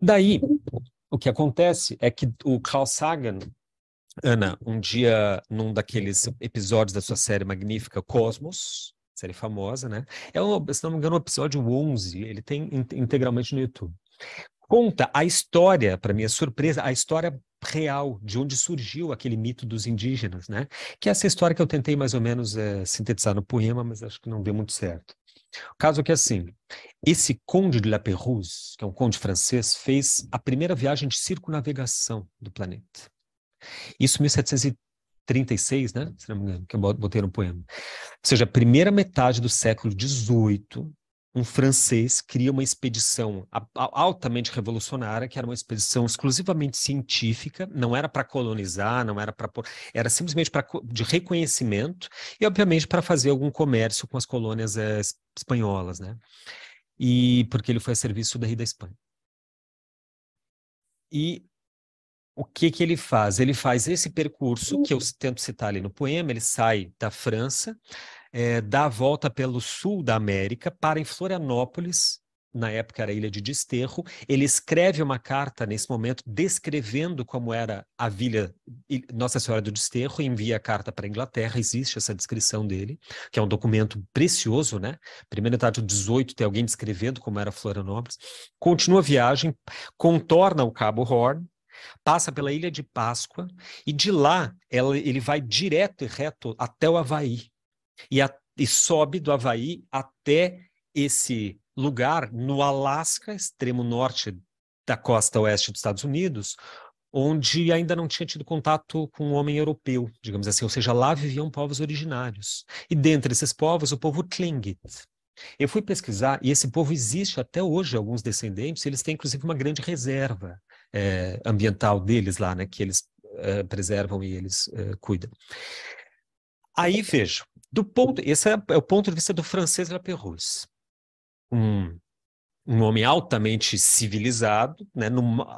Daí, o que acontece é que o Carl Sagan, Ana, um dia, num daqueles episódios da sua série magnífica Cosmos, série famosa, né? Se não me engano, o episódio 11, ele tem integralmente no YouTube. Conta a história, para minha surpresa, a história real de onde surgiu aquele mito dos indígenas, né? Que é essa história que eu tentei mais ou menos sintetizar no poema, mas acho que não deu muito certo. O caso é que, assim, esse conde de La Pérouse, que é um conde francês, fez a primeira viagem de circunnavegação do planeta. Isso em 1736, né? Se não me engano, que eu botei no poema. Ou seja, a primeira metade do século XVIII, um francês cria uma expedição altamente revolucionária, que era uma expedição exclusivamente científica, não era para colonizar, não era para... Era simplesmente de reconhecimento e, obviamente, para fazer algum comércio com as colônias espanholas, né? E porque ele foi a serviço da rei da Espanha. E o que que ele faz? Ele faz esse percurso que eu tento citar ali no poema, ele sai da França, dá a volta pelo sul da América, para em Florianópolis, na época era a ilha de Desterro, ele escreve uma carta nesse momento descrevendo como era a vila Nossa Senhora do Desterro, e envia a carta para a Inglaterra, existe essa descrição dele, que é um documento precioso, né? Primeira metade do 18 tem alguém descrevendo como era Florianópolis, continua a viagem, contorna o Cabo Horn, passa pela Ilha de Páscoa, e de lá ele vai direto e reto até o Havaí, e sobe do Havaí até esse lugar no Alasca, extremo norte da costa oeste dos Estados Unidos, onde ainda não tinha tido contato com o homem europeu, digamos assim, ou seja, lá viviam povos originários. E dentre esses povos, o povo Tlingit. Eu fui pesquisar e esse povo existe até hoje, alguns descendentes, eles têm inclusive uma grande reserva ambiental deles lá, né, que eles preservam e eles cuidam. Aí vejo, esse é o ponto de vista do francês Lapérouse, um, um homem altamente civilizado, né,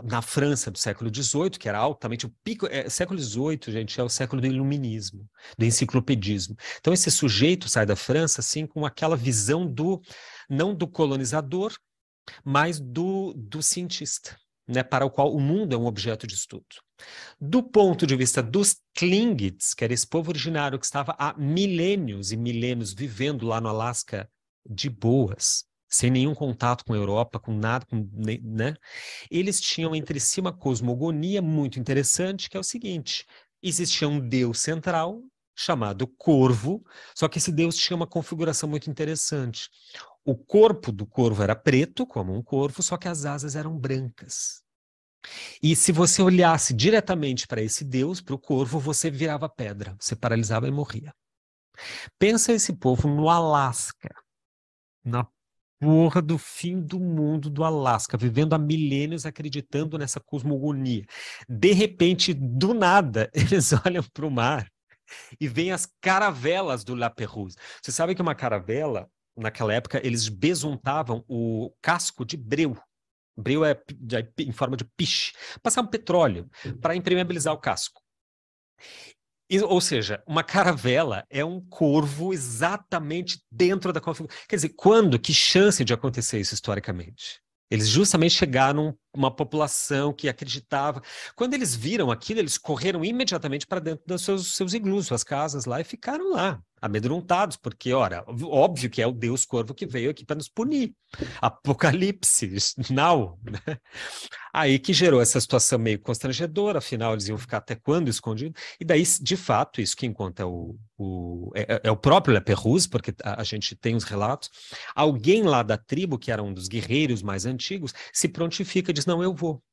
na França do século XVIII, que era altamente o pico. Século XVIII, gente, é o século do iluminismo, do enciclopedismo. Então esse sujeito sai da França assim com aquela visão não do colonizador, mas do cientista, né, para o qual o mundo é um objeto de estudo. Do ponto de vista dos Tlingits, que era esse povo originário que estava há milênios e milênios vivendo lá no Alasca de boas, sem nenhum contato com a Europa, com nada, né? Eles tinham entre si uma cosmogonia muito interessante, que é o seguinte: existia um deus central chamado Corvo, só que esse deus tinha uma configuração muito interessante. O corpo do corvo era preto, como um corvo, só que as asas eram brancas. E se você olhasse diretamente para esse deus, para o corvo, você virava pedra, você paralisava e morria. Pensa esse povo no Alasca, na porra do fim do mundo do Alasca, vivendo há milênios acreditando nessa cosmogonia. De repente, do nada, eles olham para o mar e veem as caravelas do La Pérouse. Você sabe que uma caravela, naquela época, eles besuntavam o casco de breu. Breu é em forma de piche. Passavam petróleo para impermeabilizar o casco. Ou seja, uma caravela é um corvo exatamente dentro da configuração. Quer dizer, quando? Que chance de acontecer isso historicamente? Eles justamente chegaram uma população que acreditava. Quando eles viram aquilo, eles correram imediatamente para dentro dos seus iglus, suas casas lá, e ficaram lá, amedrontados, porque, ora, óbvio que é o Deus Corvo que veio aqui para nos punir. Apocalipse, now, né? Aí que gerou essa situação meio constrangedora, afinal eles iam ficar até quando escondidos? E daí, de fato, isso quem conta é o próprio Le Pérouse, porque a gente tem os relatos, alguém lá da tribo, que era um dos guerreiros mais antigos, se prontifica e diz, não, eu vou,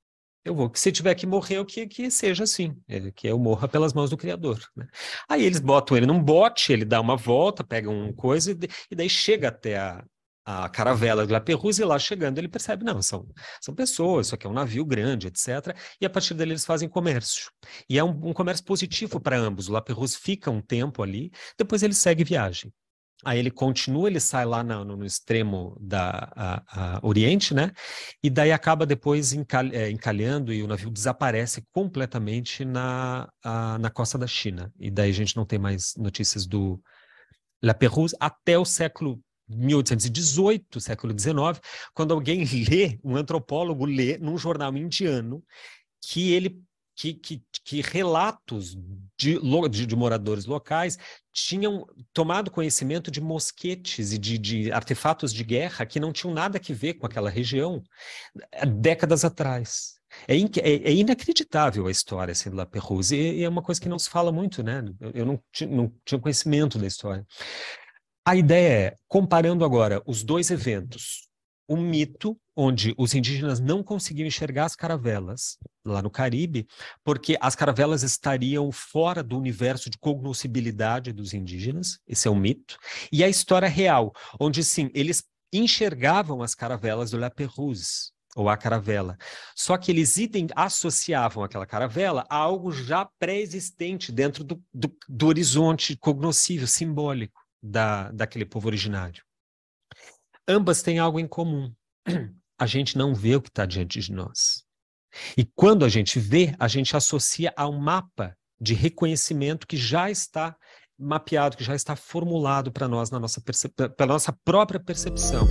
que se tiver que morrer, que seja assim, que eu morra pelas mãos do Criador, né? Aí eles botam ele num bote, ele dá uma volta, pega uma coisa, e daí chega até a caravela de La Pérouse, e lá chegando ele percebe, não, são pessoas, isso aqui é um navio grande, etc. E a partir dali eles fazem comércio. E é um comércio positivo para ambos. O La Pérouse fica um tempo ali, depois ele segue viagem. Aí ele continua, ele sai lá no extremo da Oriente, né? E daí acaba depois encalhando e o navio desaparece completamente na costa da China. E daí a gente não tem mais notícias do La Pérouse até o século 1818, século XIX, quando alguém lê, um antropólogo lê num jornal indiano que relatos de moradores locais tinham tomado conhecimento de mosquetes e de artefatos de guerra que não tinham nada a ver com aquela região décadas atrás. É inacreditável a história assim, do La Pérouse, e é uma coisa que não se fala muito, né? Eu não tinha conhecimento da história. A ideia é, comparando agora os dois eventos, um mito onde os indígenas não conseguiam enxergar as caravelas lá no Caribe, porque as caravelas estariam fora do universo de cognoscibilidade dos indígenas, esse é um mito, e a história real, onde sim, eles enxergavam as caravelas do La Pérouse, ou a caravela, só que eles associavam aquela caravela a algo já pré-existente dentro do horizonte cognoscível, simbólico daquele povo originário. Ambas têm algo em comum. A gente não vê o que está diante de nós. E quando a gente vê, a gente associa a um mapa de reconhecimento que já está mapeado, que já está formulado para nós, pela nossa própria percepção.